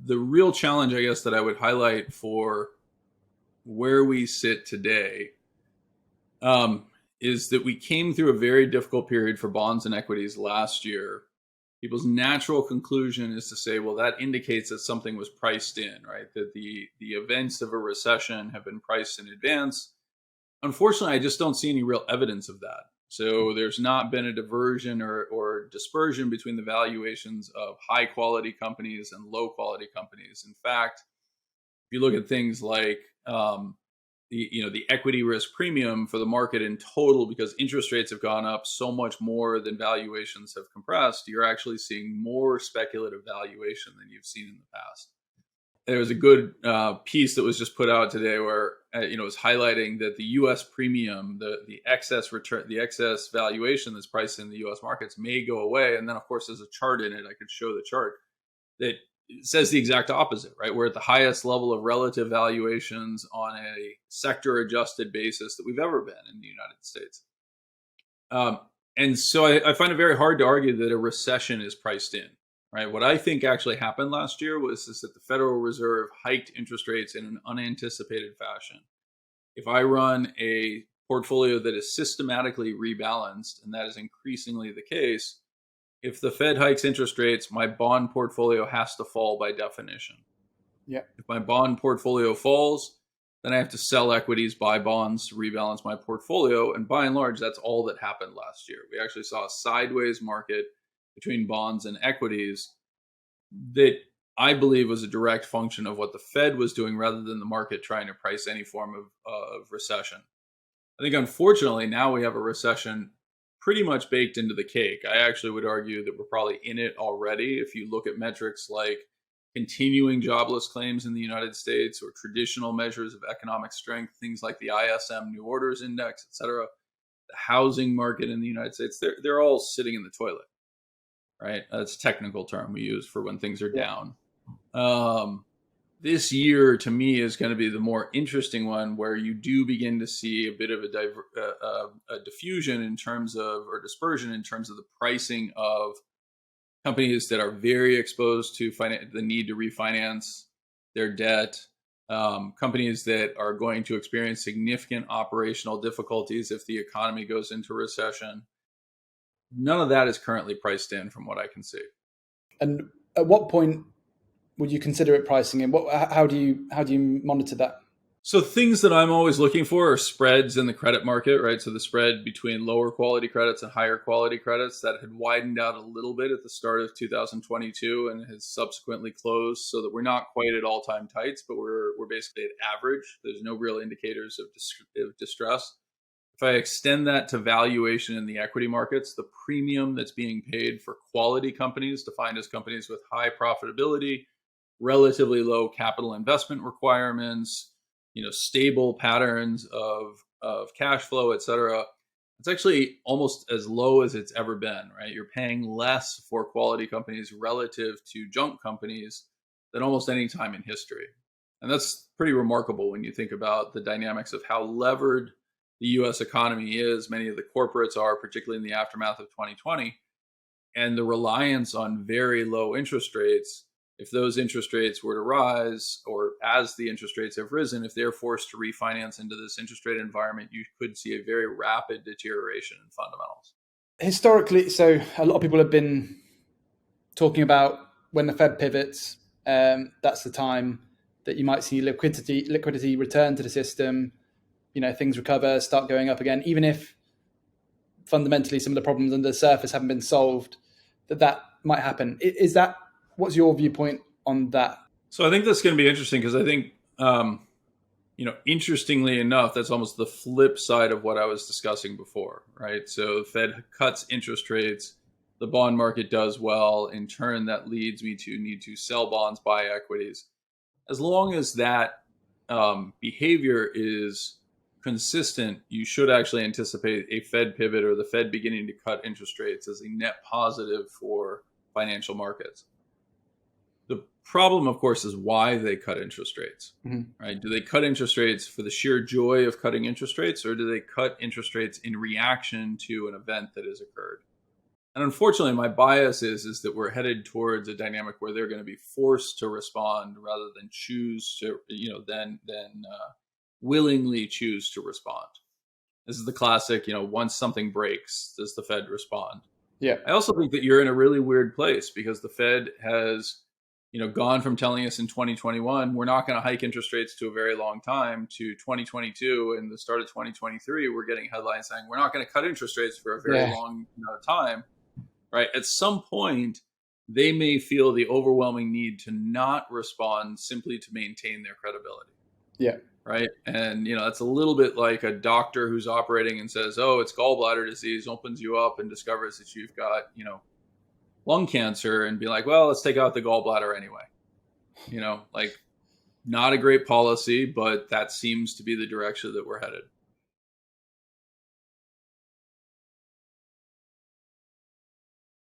the real challenge, I guess, that I would highlight for where we sit today is that we came through a very difficult period for bonds and equities last year. People's natural conclusion is to say, well, that indicates that something was priced in, right? That the events of a recession have been priced in advance. Unfortunately, I just don't see any real evidence of that. So there's not been a diversion or dispersion between the valuations of high quality companies and low quality companies. In fact, if you look at things like the equity risk premium for the market in total, because interest rates have gone up so much more than valuations have compressed, you're actually seeing more speculative valuation than you've seen in the past. There was a good piece that was just put out today where it was highlighting that the U.S. premium, the excess return, the excess valuation that's priced in the U.S. markets may go away. And then, of course, there's a chart in it. I could show the chart that says the exact opposite, right? We're at the highest level of relative valuations on a sector-adjusted basis that we've ever been in the United States. And so I find it very hard to argue that a recession is priced in. Right. What I think actually happened last year was that the Federal Reserve hiked interest rates in an unanticipated fashion. If I run a portfolio that is systematically rebalanced, and that is increasingly the case, if the Fed hikes interest rates, my bond portfolio has to fall by definition. Yeah. If my bond portfolio falls, then I have to sell equities, buy bonds to rebalance my portfolio. And by and large, that's all that happened last year. We actually saw a sideways market between bonds and equities that I believe was a direct function of what the Fed was doing rather than the market trying to price any form of recession. I think, unfortunately, now we have a recession pretty much baked into the cake. I actually would argue that we're probably in it already. If you look at metrics like continuing jobless claims in the United States or traditional measures of economic strength, things like the ISM New Orders Index, et cetera, the housing market in the United States, they're all sitting in the toilet. Right? That's a technical term we use for when things are down. This year, to me, is going to be the more interesting one where you do begin to see a bit of a diffusion in terms of, or dispersion in terms of the pricing of companies that are very exposed to the need to refinance their debt, companies that are going to experience significant operational difficulties if the economy goes into recession. None of that is currently priced in from what I can see. And at what point would you consider it pricing in? How do you monitor that? So things that I'm always looking for are spreads in the credit market, right? So the spread between lower quality credits and higher quality credits that had widened out a little bit at the start of 2022 and has subsequently closed so that we're not quite at all-time tights, but we're basically at average. There's no real indicators of distress. If I extend that to valuation in the equity markets, the premium that's being paid for quality companies, defined as companies with high profitability, relatively low capital investment requirements, stable patterns of cash flow, et cetera, it's actually almost as low as it's ever been, right? You're paying less for quality companies relative to junk companies than almost any time in history. And that's pretty remarkable when you think about the dynamics of how levered the U.S. economy is. Many of the corporates are, particularly in the aftermath of 2020, and the reliance on very low interest rates. If those interest rates were to rise, or as the interest rates have risen, if they're forced to refinance into this interest rate environment, you could see a very rapid deterioration in fundamentals. Historically, so a lot of people have been talking about when the Fed pivots, that's the time that you might see liquidity return to the system. Things recover, start going up again, even if fundamentally some of the problems under the surface haven't been solved, that might happen. What's your viewpoint on that? So I think that's going to be interesting because I think, interestingly enough, that's almost the flip side of what I was discussing before, right? So the Fed cuts interest rates, the bond market does well. In turn, that leads me to need to sell bonds, buy equities. As long as that behavior is consistent, you should actually anticipate a Fed pivot or the Fed beginning to cut interest rates as a net positive for financial markets. The problem, of course, is why they cut interest rates, right? Do they cut interest rates for the sheer joy of cutting interest rates, or do they cut interest rates in reaction to an event that has occurred? And unfortunately, my bias is that we're headed towards a dynamic where they're going to be forced to respond rather than choose to, than willingly choose to respond. This is the classic, once something breaks, does the Fed respond? Yeah. I also think that you're in a really weird place because the Fed has, gone from telling us in 2021, we're not going to hike interest rates to a very long time, to 2022 and the start of 2023, we're getting headlines saying we're not going to cut interest rates for a very long time, right? At some point, they may feel the overwhelming need to not respond simply to maintain their credibility. Yeah. Right. And, that's a little bit like a doctor who's operating and says, oh, it's gallbladder disease, opens you up and discovers that you've got, lung cancer, and be like, well, let's take out the gallbladder anyway. Like, not a great policy, but that seems to be the direction that we're headed.